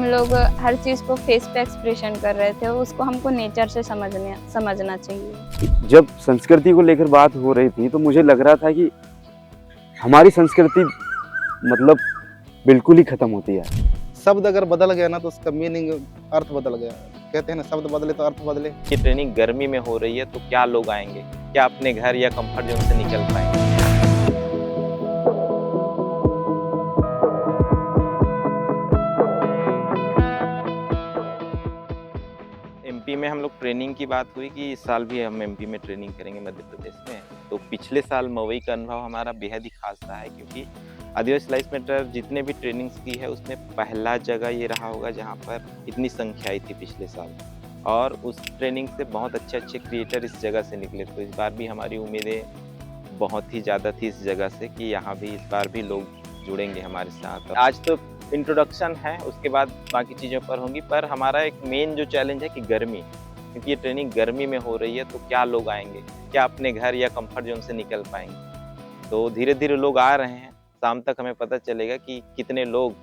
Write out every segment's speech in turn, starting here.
लोग हर चीज़ को फेस पे एक्सप्रेशन कर रहे थे, उसको हमको नेचर से समझना चाहिए। जब संस्कृति को लेकर बात हो रही थी तो मुझे लग रहा था कि हमारी संस्कृति मतलब बिल्कुल ही खत्म होती है। शब्द अगर बदल गया ना तो उसका मीनिंग अर्थ बदल गया। कहते हैं ना, शब्द बदले तो अर्थ बदले। ये ट्रेनिंग गर्मी में हो रही है तो क्या लोग आएंगे, क्या अपने घर या कंफर्ट जोन से निकल पाएंगे। एमपी में हम लोग ट्रेनिंग की बात हुई कि इस साल भी हम एमपी में ट्रेनिंग करेंगे मध्य प्रदेश में। तो पिछले साल मवई का अनुभव हमारा बेहद ही खास रहा है, क्योंकि आदिवासी लाइफ मैटर जितने भी ट्रेनिंग्स की है उसमें पहला जगह ये रहा होगा जहाँ पर इतनी संख्या आई थी पिछले साल, और उस ट्रेनिंग से बहुत अच्छे क्रिएटर इस जगह से निकले। तो इस बार भी हमारी उम्मीदें बहुत ही ज़्यादा थी इस जगह से कि यहाँ भी इस बार भी लोग जुड़ेंगे हमारे साथ। आज तो इंट्रोडक्शन है, उसके बाद बाकी चीज़ों पर होंगी, पर हमारा एक मेन जो चैलेंज है कि गर्मी, क्योंकि ये ट्रेनिंग गर्मी में हो रही है तो क्या लोग आएंगे, क्या अपने घर या कंफर्ट जोन से निकल पाएंगे। तो धीरे धीरे लोग आ रहे हैं, शाम तक हमें पता चलेगा कि कितने लोग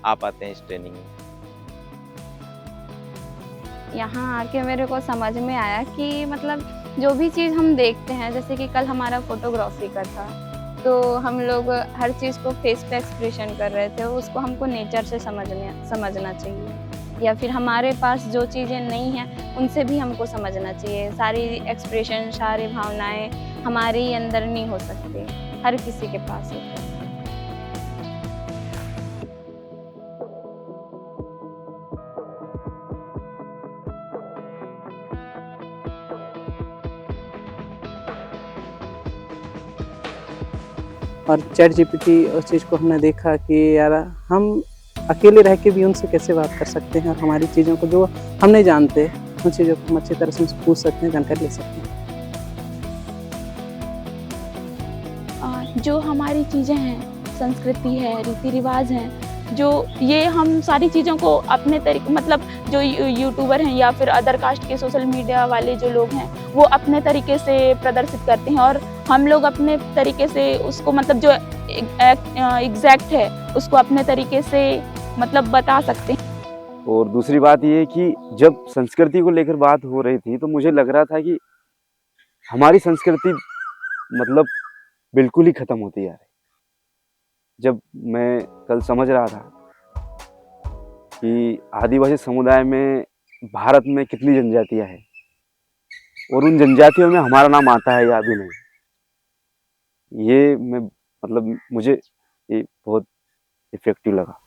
आ पाते हैं इस ट्रेनिंग में। यहाँ आके मेरे को समझ में आया कि मतलब जो भी चीज़ हम देखते हैं, जैसे कि कल हमारा फोटोग्राफी का था, तो हम लोग हर चीज़ को फेस पे एक्सप्रेशन कर रहे थे, उसको हमको नेचर से समझना चाहिए। या फिर हमारे पास जो चीज़ें नहीं हैं उनसे भी हमको समझना चाहिए। सारी एक्सप्रेशन, सारी भावनाएं हमारे ही अंदर नहीं हो सकती, हर किसी के पास होती है। और चैट जीपीटी उस चीज़ को हमने देखा कि यार हम अकेले रह के भी उनसे कैसे बात कर सकते हैं, और हमारी चीज़ों को जो हम नहीं जानते उन चीज़ों को हम अच्छी तरह से उनसे पूछ सकते हैं, जानकारी ले सकते हैं। जो हमारी चीज़ें हैं, संस्कृति है, रीति रिवाज हैं, जो ये हम सारी चीज़ों को अपने तरीके, मतलब जो यूट्यूबर हैं या फिर अदर कास्ट के सोशल मीडिया वाले जो लोग हैं वो अपने तरीके से प्रदर्शित करते हैं, और हम लोग अपने तरीके से उसको, मतलब जो एग्जैक्ट है उसको अपने तरीके से मतलब बता सकते हैं। और दूसरी बात ये है कि जब संस्कृति को लेकर बात हो रही थी तो मुझे लग रहा था कि हमारी संस्कृति मतलब बिल्कुल ही खत्म होती जा रही। जब मैं कल समझ रहा था कि आदिवासी समुदाय में भारत में कितनी जनजातियां हैं और उन जनजातियों में हमारा नाम आता है या अभी नहीं, ये मैं मतलब मुझे ये बहुत इफेक्टिव लगा।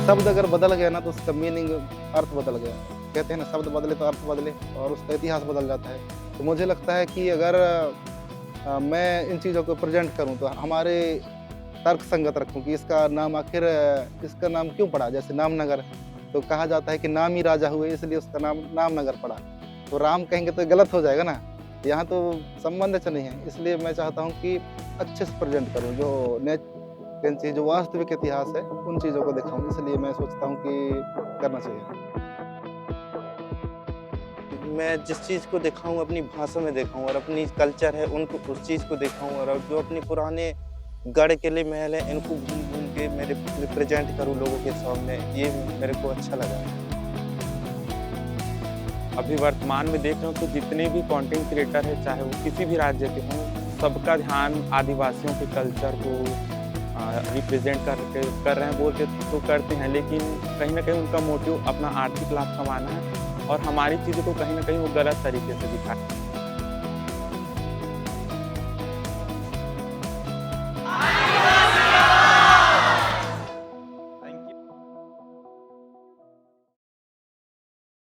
शब्द अगर बदल गया ना तो उसका मीनिंग अर्थ बदल गया। कहते हैं ना, शब्द बदले तो अर्थ बदले, और उसका इतिहास बदल जाता है। तो मुझे लगता है कि अगर मैं इन चीज़ों को प्रेजेंट करूं तो हमारे तर्क संगत रखूं कि इसका नाम आखिर इसका नाम क्यों पड़ा। जैसे नामनगर, तो कहा जाता है कि नाम ही राजा हुए इसलिए उसका नाम नामनगर पड़ा। तो राम कहेंगे तो गलत हो जाएगा ना, यहाँ तो संबंध नहीं है। इसलिए मैं चाहता हूँ कि अच्छे से प्रेजेंट करूँ, जो वास्तविक इतिहास है उन चीज़ों को दिखाऊँ। इसलिए मैं सोचता हूँ कि करना चाहिए। मैं जिस चीज़ को दिखाऊँ अपनी भाषा में दिखाऊँ, और अपनी कल्चर है उनको उस चीज़ को दिखाऊँ, और जो अपने पुराने गढ़ किले महल है इनको घूम घूम के मेरे प्रेजेंट करूँ लोगों के सामने। ये मेरे को अच्छा लगा। अभी वर्तमान में देख रहा हूँ तो जितने भी कंटेंट क्रिएटर है, चाहे वो किसी भी राज्य के हों, सबका ध्यान आदिवासियों के कल्चर को रिप्रेजेंट कर रहे हैं, बोल के तो करते हैं, लेकिन कहीं ना कहीं उनका मोटिव अपना आर्थिक लाभ कमाना है, और हमारी चीज़ों को कहीं ना कहीं वो गलत तरीके से दिखाते हैं।